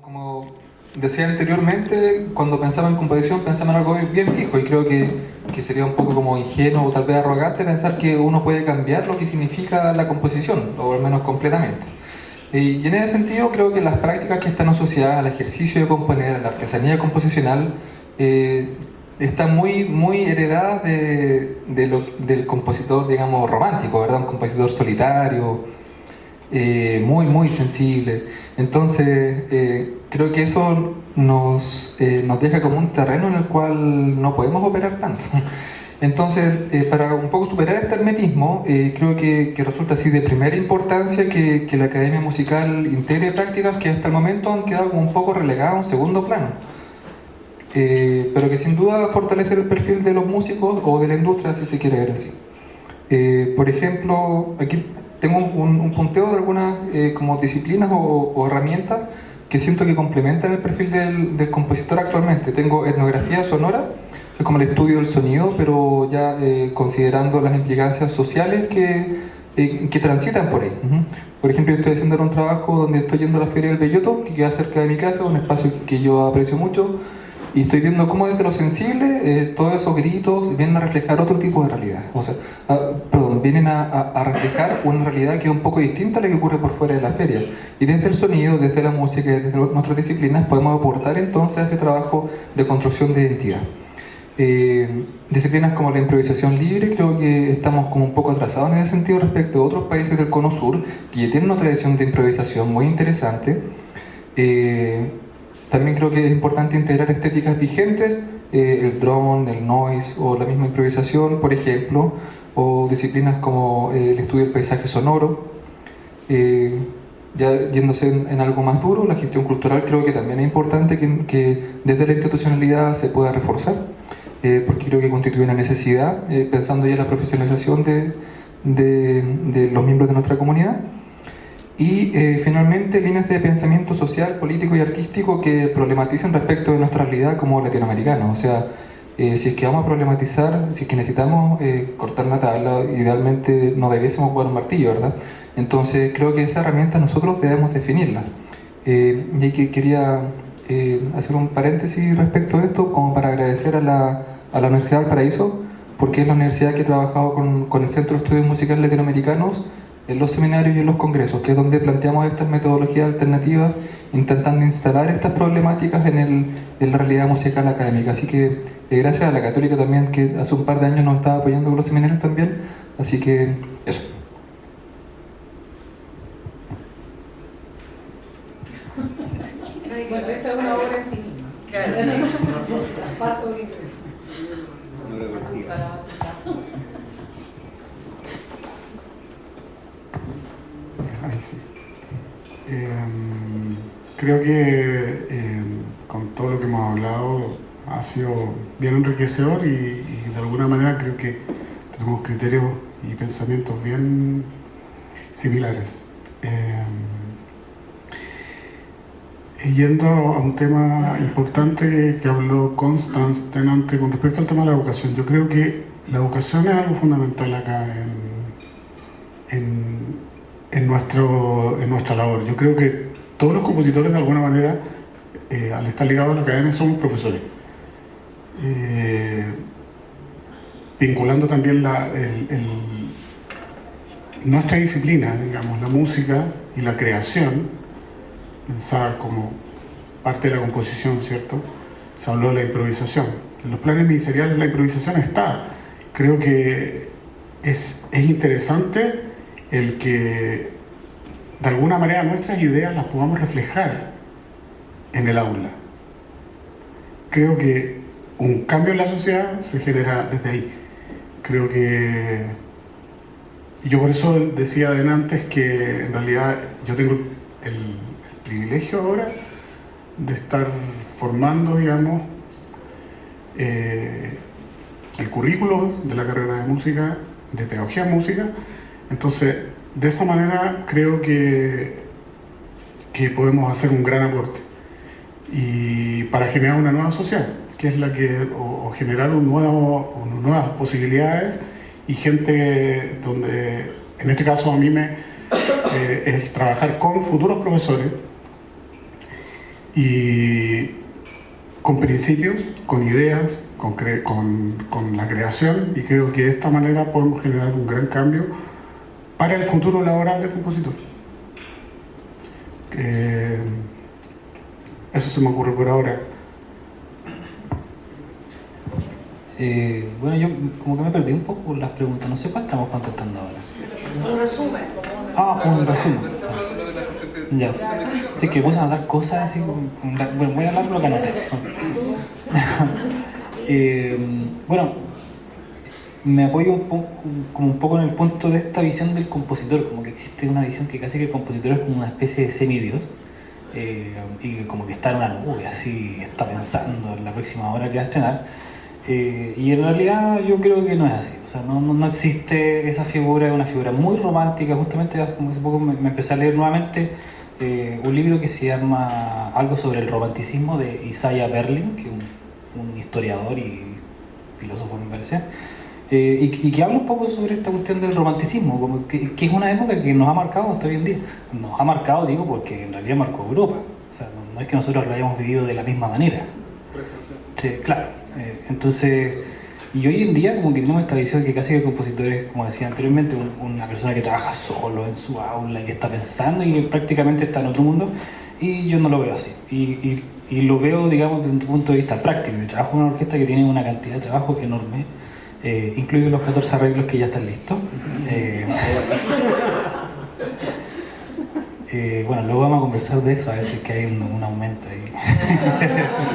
como decía anteriormente, cuando pensaba en composición pensaba en algo bien fijo y creo que sería un poco como ingenuo o tal vez arrogante pensar que uno puede cambiar lo que significa la composición, o al menos completamente. Y en ese sentido creo que las prácticas que están asociadas al ejercicio de componer, a la artesanía composicional, eh, están muy heredadas del compositor, digamos, romántico, ¿verdad? Un compositor solitario, muy sensible. Entonces, creo que eso nos deja como un terreno en el cual no podemos operar tanto. Entonces, para un poco superar este hermetismo, creo que resulta así de primera importancia que la academia musical integre prácticas que hasta el momento han quedado como un poco relegadas a un segundo plano. Pero que sin duda fortalecen el perfil de los músicos o de la industria, si se quiere ver así. Por ejemplo, aquí tengo un punteo de algunas como disciplinas o herramientas que siento que complementan el perfil del compositor actualmente. Tengo etnografía sonora, que es como el estudio del sonido, pero ya considerando las implicancias sociales que transitan por ahí. Por ejemplo, yo estoy haciendo un trabajo donde estoy yendo a la Feria del Belloto, que queda cerca de mi casa, un espacio que yo aprecio mucho, y estoy viendo cómo desde lo sensible todos esos gritos vienen a reflejar otro tipo de realidad. O sea, vienen a reflejar una realidad que es un poco distinta a la que ocurre por fuera de la feria. Y desde el sonido, desde la música, desde nuestras disciplinas podemos aportar entonces a ese trabajo de construcción de identidad. Disciplinas como la improvisación libre, creo que estamos como un poco atrasados en ese sentido respecto a otros países del Cono Sur que ya tienen una tradición de improvisación muy interesante. También creo que es importante integrar estéticas vigentes, el drone, el noise o la misma improvisación, por ejemplo, o disciplinas como el estudio del paisaje sonoro. Ya yéndose en algo más duro, la gestión cultural creo que también es importante que desde la institucionalidad se pueda reforzar, porque creo que constituye una necesidad, pensando ya en la profesionalización de los miembros de nuestra comunidad. Y finalmente líneas de pensamiento social, político y artístico que problematicen respecto de nuestra realidad como latinoamericanos. O sea, si es que vamos a problematizar, si es que necesitamos cortar una tabla, idealmente no debiésemos jugar un martillo, ¿verdad? Entonces creo que esa herramienta nosotros debemos definirla. Y aquí quería hacer un paréntesis respecto a esto, como para agradecer a la Universidad del Paraíso, porque es la universidad que ha trabajado con el Centro de Estudios Musicales Latinoamericanos en los seminarios y en los congresos, que es donde planteamos estas metodologías alternativas, intentando instalar estas problemáticas en la realidad musical académica. Así que gracias a la Católica también, que hace un par de años nos estaba apoyando con los seminarios también. Así que eso. Bueno, esta es una obra en sí misma. Claro. Traspaso y... Ahí sí. Creo que con todo lo que hemos hablado ha sido bien enriquecedor y de alguna manera creo que tenemos criterios y pensamientos bien similares. Yendo a un tema importante que habló Constance delante con respecto al tema de la educación, yo creo que la educación es algo fundamental acá en nuestra labor. Yo creo que todos los compositores de alguna manera, al estar ligados a la academia, somos profesores. Vinculando también nuestra disciplina, digamos, la música y la creación, pensada como parte de la composición, ¿cierto? Se habló de la improvisación. En los planes ministeriales la improvisación está. Creo que es interesante el que de alguna manera nuestras ideas las podamos reflejar en el aula. Creo que un cambio en la sociedad se genera desde ahí. Creo que... Y yo por eso decía antes que en realidad yo tengo el privilegio ahora de estar formando, digamos, el currículo de la carrera de música, de pedagogía en música. Entonces, de esa manera creo que podemos hacer un gran aporte y para generar una nueva sociedad, que es la que, o generar nuevas posibilidades y gente donde, en este caso a mí es trabajar con futuros profesores y con principios, con ideas, con la creación, y creo que de esta manera podemos generar un gran cambio para el futuro laboral del compositor. Eso se me ocurre por ahora. Bueno, yo como que me perdí un poco con las preguntas, no sé cuál estamos contestando ahora. Un resumen. Un resumen. Ya. Sí, que puse a dar cosas así, bueno, voy a hablar lo que anoté. Bueno, me apoyo un poco en el punto de esta visión del compositor, como que existe una visión que casi que el compositor es como una especie de semidios, y como que está en una nube, así, está pensando en la próxima hora que va a estrenar. Y en realidad yo creo que no es así, o sea, no existe esa figura, es una figura muy romántica. Justamente hace poco me empecé a leer nuevamente un libro que se llama Algo sobre el romanticismo, de Isaiah Berlin, que es un historiador y filósofo, me parece, y que habla un poco sobre esta cuestión del romanticismo, como que es una época que nos ha marcado hasta hoy en día. Nos ha marcado, digo, porque en realidad marcó Europa, o sea, no es que nosotros lo hayamos vivido de la misma manera. Sí, claro. Entonces, y hoy en día como que tenemos esta visión que casi que el compositor es, como decía anteriormente, una persona que trabaja solo en su aula y que está pensando y que prácticamente está en otro mundo, y yo no lo veo así. Y lo veo, digamos, desde un punto de vista práctico. Yo trabajo en una orquesta que tiene una cantidad de trabajo enorme, incluidos los 14 arreglos que ya están listos. Bueno, luego vamos a conversar de eso, a ver si es que hay un aumento ahí.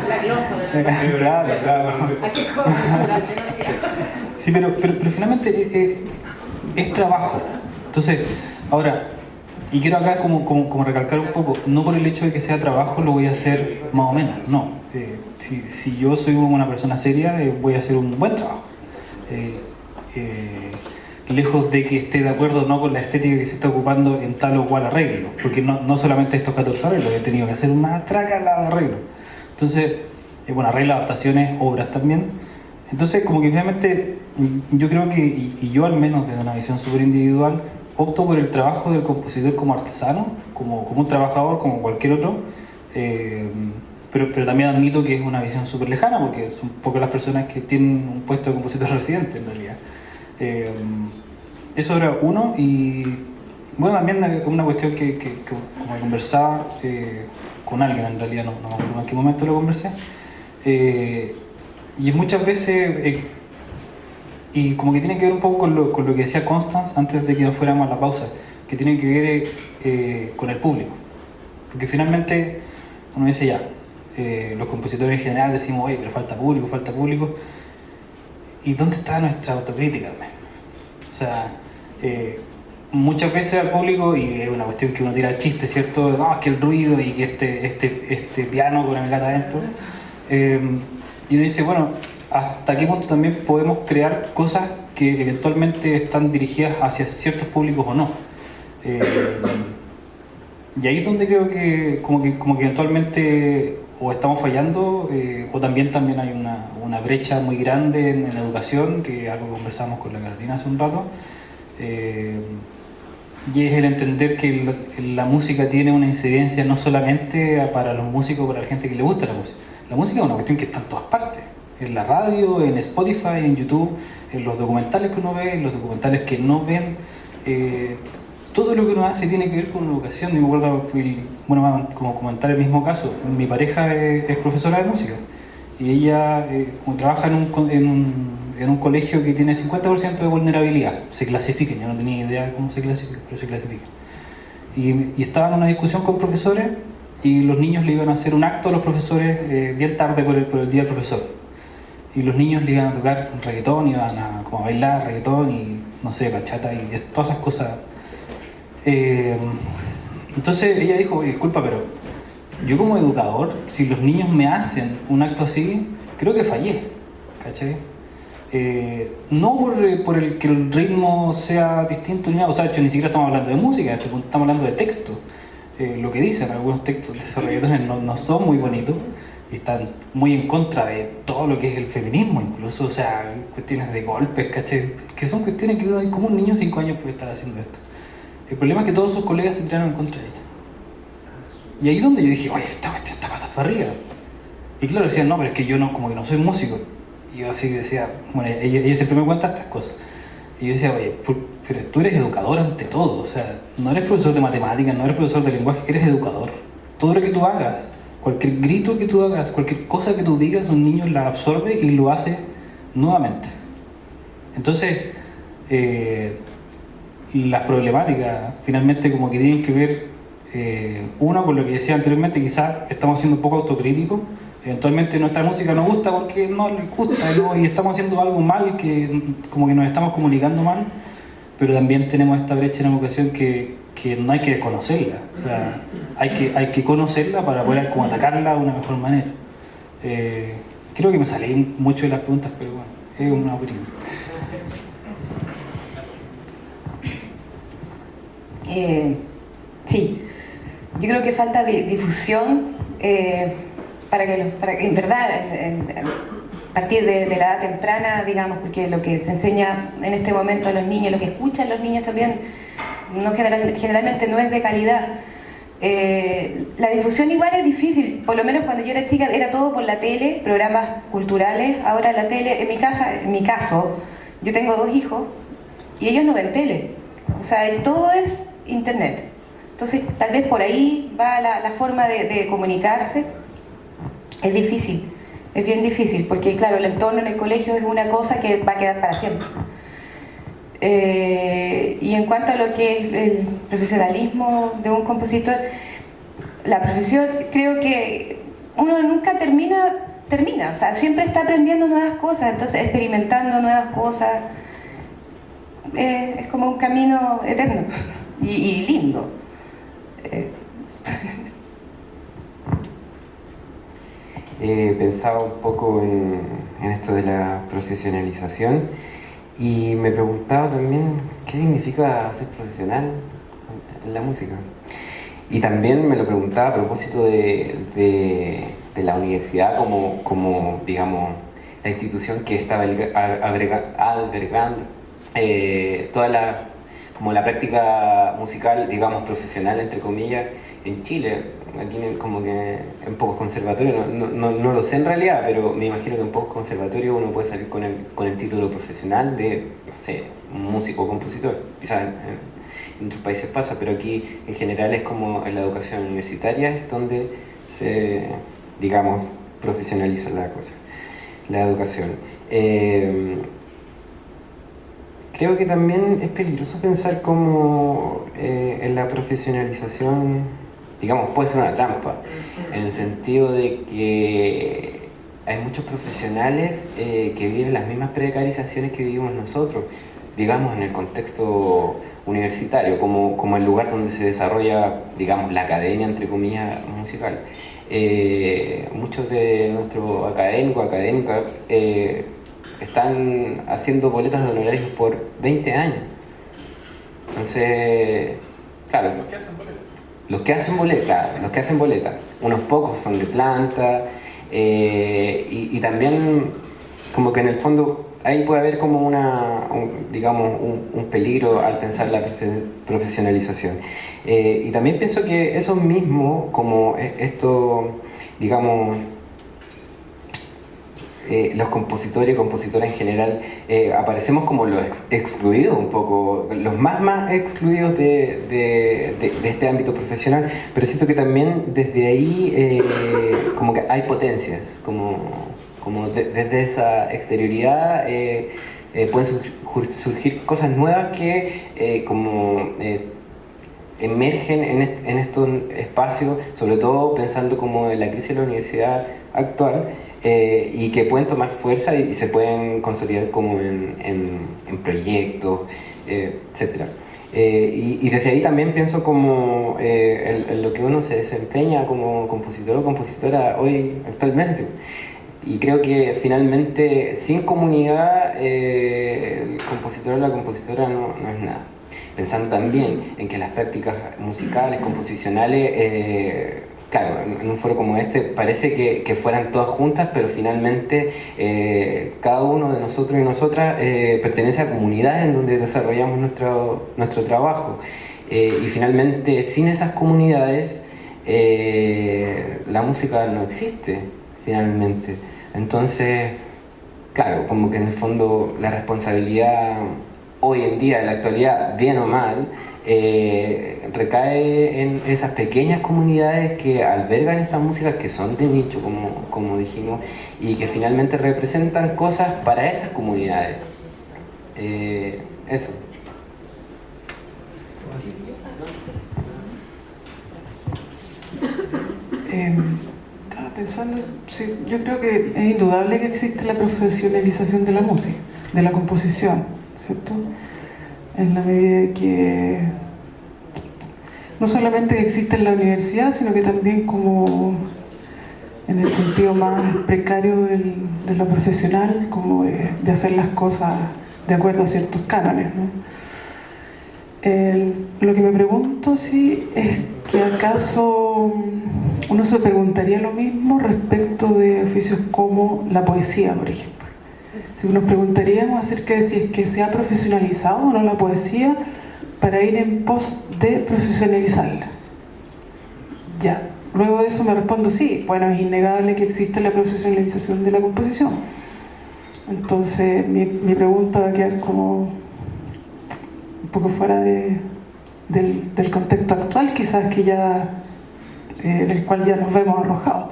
La glosa de la... Claro. Aquí con la... Sí, pero finalmente es trabajo. Entonces, ahora, y quiero acá como recalcar un poco, no por el hecho de que sea trabajo lo voy a hacer más o menos, no. Si yo soy una persona seria, voy a hacer un buen trabajo. Lejos de que esté de acuerdo no con la estética que se está ocupando en tal o cual arreglo, porque no solamente estos 14 arreglos, he tenido que hacer una tracala de arreglos. Entonces, bueno, arreglo, adaptaciones, obras también. Entonces, como que finalmente yo creo que, y yo al menos desde una visión súper individual, opto por el trabajo del compositor como artesano, como un trabajador, como cualquier otro, pero también admito que es una visión súper lejana, porque son pocas las personas que tienen un puesto de compositor residente en realidad. Eso era uno, y bueno, también una cuestión que como conversaba con alguien, en realidad no me acuerdo en qué momento lo conversé, y muchas veces, y como que tiene que ver un poco con lo que decía Constance antes de que nos fuéramos a la pausa, que tiene que ver con el público, porque finalmente uno dice ya, los compositores en general decimos, oye, pero falta público, ¿y dónde está nuestra autocrítica? O sea, muchas veces al público, y es una cuestión que uno tira el chiste, ¿cierto? No, es que el ruido y que este piano con el gato adentro. Y uno dice, bueno, ¿hasta qué punto también podemos crear cosas que eventualmente están dirigidas hacia ciertos públicos o no? Y ahí es donde creo que como que eventualmente o estamos fallando, o también hay una brecha muy grande en educación, que es algo que conversamos con la Carolina hace un rato, y es el entender que la música tiene una incidencia no solamente para los músicos, para la gente que le gusta la música. La música es una cuestión que está en todas partes, en la radio, en Spotify, en YouTube, en los documentales que uno ve, en los documentales que no ven. Todo lo que uno hace tiene que ver con educación. Y me acuerdo, bueno, como comentar el mismo caso, mi pareja es profesora de música, y ella como trabaja en un colegio que tiene 50% de vulnerabilidad, se clasifica, yo no tenía idea de cómo se clasifica, pero se clasifica. Y estaba en una discusión con profesores, y los niños le iban a hacer un acto a los profesores bien tarde por el día del profesor. Y los niños le iban a tocar reggaetón, iban a como a bailar reggaetón y no sé, bachata y todas esas cosas. Entonces ella dijo, oye, disculpa, pero yo como educador, si los niños me hacen un acto así, creo que fallé, ¿cachai? No por el que el ritmo sea distinto ni nada, o sea, de hecho ni siquiera estamos hablando de música, estamos hablando de texto. Lo que dicen algunos textos de esos reggaetones no son muy bonitos y están muy en contra de todo lo que es el feminismo, incluso, o sea, cuestiones de golpes, ¿cachai? Que son cuestiones que como un niño de 5 años puede estar haciendo esto. El problema es que todos sus colegas se tiraron en contra de ella. Y ahí es donde yo dije, oye, esta cuestión está patada. para arriba. Y claro, decían, no, pero es que yo no, como que no soy músico. Y yo así decía, bueno, ella siempre me cuenta estas cosas. Y yo decía, oye, pero tú eres educador ante todo, o sea, no eres profesor de matemáticas, no eres profesor de lenguaje, eres educador. Todo lo que tú hagas, cualquier grito que tú hagas, cualquier cosa que tú digas, un niño la absorbe y lo hace nuevamente. Entonces, las problemáticas finalmente como que tienen que ver, uno, con lo que decía anteriormente, quizás estamos siendo un poco autocríticos. Eventualmente nuestra música nos gusta porque no les gusta, ¿no? Y estamos haciendo algo mal, que como que nos estamos comunicando mal, pero también tenemos esta brecha en educación que no hay que desconocerla, o sea, hay que conocerla para poder como atacarla de una mejor manera. Creo que me salí mucho de las preguntas, pero bueno, es una opinión. Sí, yo creo que falta difusión para que en verdad, a partir de la edad temprana, digamos, porque lo que se enseña en este momento a los niños, lo que escuchan los niños también, generalmente no es de calidad. La difusión igual es difícil, por lo menos cuando yo era chica era todo por la tele, programas culturales. Ahora la tele, en mi caso, yo tengo 2 hijos y ellos no ven tele, o sea, todo es internet. Entonces tal vez por ahí va la forma de comunicarse. Es difícil, es bien difícil, porque claro, el entorno en el colegio es una cosa que va a quedar para siempre. Y en cuanto a lo que es el profesionalismo de un compositor, la profesión, creo que uno nunca termina, o sea, siempre está aprendiendo nuevas cosas, entonces experimentando nuevas cosas, es como un camino eterno y lindo. Pensaba un poco en esto de la profesionalización y me preguntaba también qué significa ser profesional en la música. Y también me lo preguntaba a propósito de la universidad como, digamos, la institución que estaba albergando toda como la práctica musical, digamos, profesional, entre comillas, en Chile. Aquí como que en pocos conservatorios, no lo sé en realidad, pero me imagino que en pocos conservatorios uno puede salir con el título profesional de, no sé, músico o compositor. Quizás en otros países pasa, pero aquí en general es como en la educación universitaria es donde se, digamos, profesionaliza la cosa, la educación. Creo que también es peligroso pensar como en la profesionalización, digamos, puede ser una trampa, en el sentido de que hay muchos profesionales que viven las mismas precarizaciones que vivimos nosotros, digamos, en el contexto universitario, como el lugar donde se desarrolla, digamos, la academia, entre comillas, musical. Muchos de nuestros académicas están haciendo boletas de honorarios por 20 años. Entonces, claro, los que hacen boleta, unos pocos son de planta, y también como que en el fondo ahí puede haber como un peligro al pensar la profesionalización. Y también pienso que eso mismo, como esto, digamos, los compositores y compositoras en general, aparecemos como los excluidos un poco, los más excluidos de este ámbito profesional, pero siento que también desde ahí como que hay potencias, como desde esa exterioridad pueden surgir cosas nuevas que emergen en estos espacios, sobre todo pensando como en la crisis de la universidad actual, y que pueden tomar fuerza y se pueden consolidar como en proyectos, etc. Y desde ahí también pienso como en lo que uno se desempeña como compositor o compositora hoy actualmente. Y creo que finalmente sin comunidad el compositor o la compositora no es nada. Pensando también en que las prácticas musicales, composicionales, claro, en un foro como este parece que fueran todas juntas, pero finalmente cada uno de nosotros y nosotras pertenece a comunidades en donde desarrollamos nuestro trabajo. Y finalmente sin esas comunidades la música no existe finalmente. Entonces, claro, como que en el fondo la responsabilidad hoy en día, en la actualidad, bien o mal, recae en esas pequeñas comunidades que albergan estas músicas que son de nicho, como dijimos, y que finalmente representan cosas para esas comunidades. Eso. Estaba pensando, sí, yo creo que es indudable que existe la profesionalización de la música, de la composición, ¿cierto? En la medida de que no solamente que existe en la universidad, sino que también como en el sentido más precario de lo profesional, como de hacer las cosas de acuerdo a ciertos cánones, ¿no? Lo que me pregunto, sí, es que acaso uno se preguntaría lo mismo respecto de oficios como la poesía, por ejemplo. Si nos preguntaríamos acerca de si es que se ha profesionalizado o no la poesía para ir en pos de profesionalizarla. Ya, luego de eso me respondo sí, bueno, es innegable que existe la profesionalización de la composición. Entonces mi pregunta va a quedar como un poco fuera del contexto actual, quizás que ya en el cual ya nos vemos arrojados.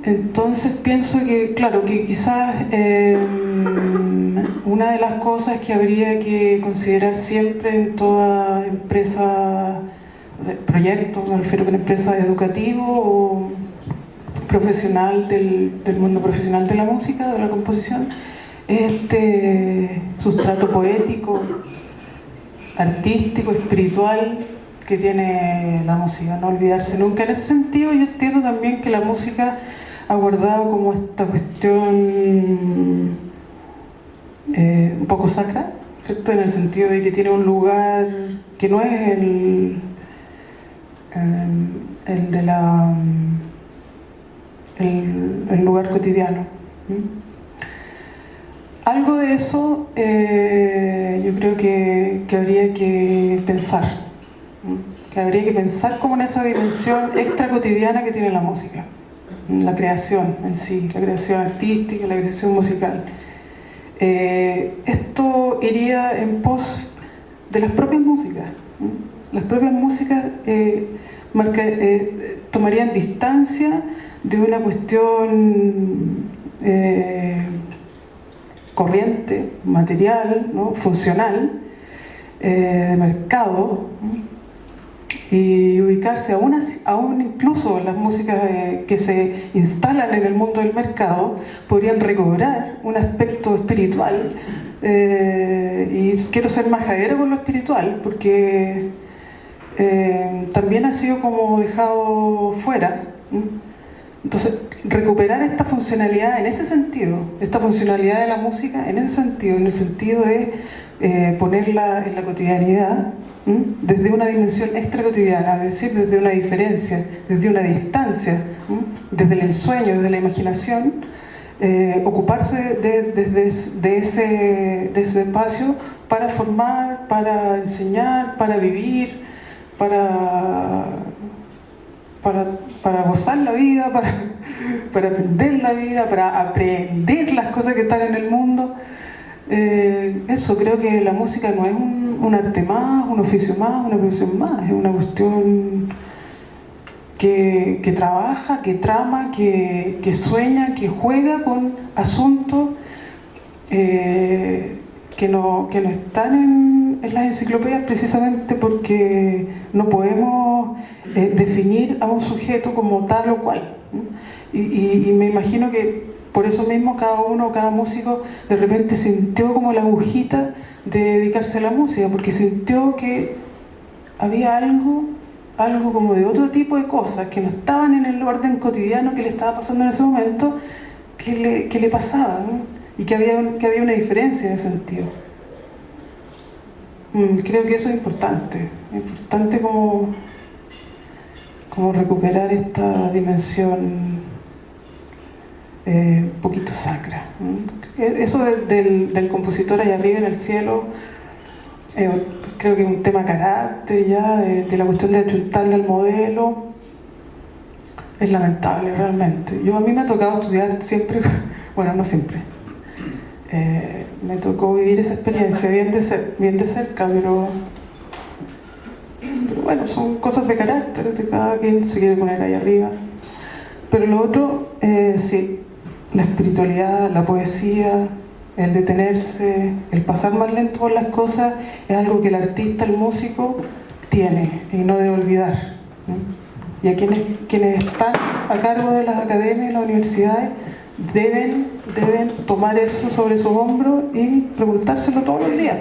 Entonces pienso que, claro, que quizás una de las cosas que habría que considerar siempre en toda empresa, o sea, proyecto, me refiero a una empresa educativo o profesional del mundo profesional de la música, de la composición, es este sustrato poético, artístico, espiritual que tiene la música, no olvidarse nunca. En ese sentido yo entiendo también que la música ha guardado como esta cuestión un poco sacra, ¿cierto? En el sentido de que tiene un lugar que no es el lugar cotidiano. Algo de eso yo creo que habría que pensar, que habría que pensar como en esa dimensión extra cotidiana que tiene la música, la creación en sí, la creación artística, la creación musical. Esto iría en pos de las propias músicas. Las propias músicas tomarían distancia de una cuestión corriente, material, ¿no? Funcional, de mercado, y ubicarse aún incluso las músicas que se instalan en el mundo del mercado podrían recobrar un aspecto espiritual, y quiero ser majadera con lo espiritual porque también ha sido como dejado fuera. Entonces, recuperar esta funcionalidad en ese sentido, esta funcionalidad de la música en ese sentido, en el sentido de ponerla en la cotidianidad, desde una dimensión extra cotidiana, es decir, desde una diferencia, desde una distancia, desde el ensueño, desde la imaginación, ocuparse de ese espacio para formar, para enseñar, para vivir, para gozar la vida, para aprender la vida, para aprender las cosas que están en el mundo. Eso, creo que la música no es un arte más, un oficio más, una profesión más, es una cuestión que trabaja, que trama, que sueña, que juega con asuntos que no están en las enciclopedias, precisamente porque no podemos definir a un sujeto como tal o cual. Y me imagino que por eso mismo cada músico de repente sintió como la agujita de dedicarse a la música, porque sintió que había algo como de otro tipo de cosas que no estaban en el orden cotidiano que le estaba pasando en ese momento, que le pasaba, ¿no? Y que había una diferencia en ese sentido. Creo que eso es importante como recuperar esta dimensión un poquito sacra. Eso del compositor allá arriba en el cielo, creo que es un tema de carácter ya, de la cuestión de achuntarle al modelo. es lamentable realmente. A mí me ha tocado estudiar siempre, bueno, no siempre, me tocó vivir esa experiencia bien de cerca, pero bueno, son cosas de carácter, de cada quien se quiere poner ahí arriba. Pero lo otro, sí, la espiritualidad, la poesía, el detenerse, el pasar más lento por las cosas, es algo que el artista, el músico, tiene y no debe olvidar, ¿no? Y a quienes están a cargo de las academias y las universidades deben tomar eso sobre sus hombros y preguntárselo todos los días,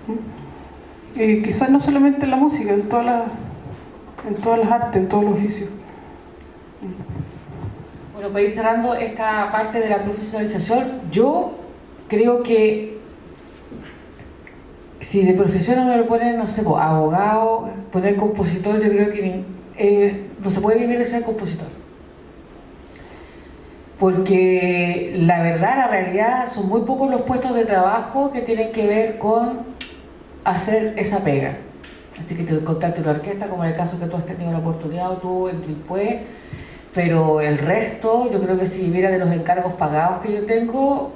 ¿no? Y quizás no solamente en la música, en todas las artes, en todos los oficios. Bueno, para ir cerrando esta parte de la profesionalización, yo creo que si de profesión uno le pone, no sé, abogado, poner compositor, yo creo que no se puede vivir de ser compositor. Porque la verdad, la realidad, son muy pocos los puestos de trabajo que tienen que ver con hacer esa pega. Así que te contacte una orquesta, como en el caso que tú has tenido la oportunidad, o tú en Quilpué, pero el resto, yo creo que si viviera de los encargos pagados que yo tengo,